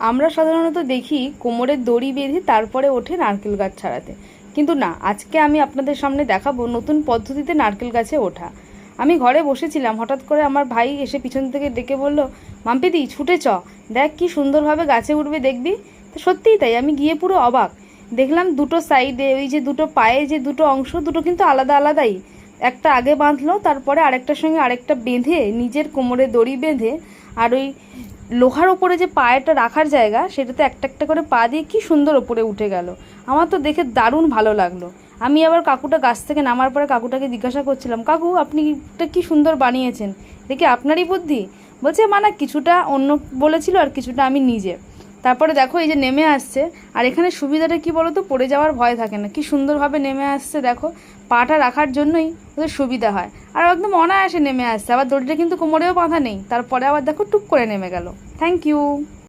আমরা সাধারণত দেখি কোমরের দড়ি বেঁধে তারপরে ওঠে নারকেল গাছ ছাড়াতে, কিন্তু না, আজকে আমি আপনাদের সামনে দেখাবো নতুন পদ্ধতিতে নারকেল গাছে ওঠা। আমি ঘরে বসেছিলাম, হঠাৎ করে আমার ভাই এসে পিছন থেকে ডেকে বলল, মাম্পিদি ছুটে চ, দেখ কি সুন্দরভাবে গাছে উঠবে দেখবি। তো সত্যিই তাই, আমি গিয়ে পুরো অবাক। দেখলাম দুটো সাইডে ওই যে দুটো পায়ে যে দুটো অংশ, দুটো কিন্তু আলাদা আলাদাই। একটা আগে বাঁধলো, তারপরে আরেকটার সঙ্গে আরেকটা বেঁধে, নিজের কোমরে দড়ি বেঁধে, আর ওই লোহার ওপরে যে পায়েটা রাখার জায়গা, সেটাতে একটা একটা করে পা দিয়ে কি সুন্দর ওপরে উঠে গেল। আমার তো দেখে দারুণ ভালো লাগলো। আমি আবার কাকুটা গাছ থেকে নামার পরে কাকুটাকে জিজ্ঞাসা করছিলাম, কাকু আপনি এটা কি সুন্দর বানিয়েছেন, দেখি আপনারই বুদ্ধি? বলছে মানা কিছুটা অন্য বলেছিল আর কিছুটা আমি নিজে। তারপরে দেখো এই যে নেমে আসছে, আর এখানে সুবিধাটা কি বলো তো, পড়ে যাওয়ার ভয় থাকে না, কি সুন্দরভাবে নেমে আসছে দেখো। পাটা রাখার জন্যই ওদের সুবিধা হয়, আর একদম অনায়াসে নেমে আসছে। আবার দড়িটা কিন্তু কোমরেও বাঁধা নেই, তারপরে আবার দেখো টুক করে নেমে গেল। Thank you.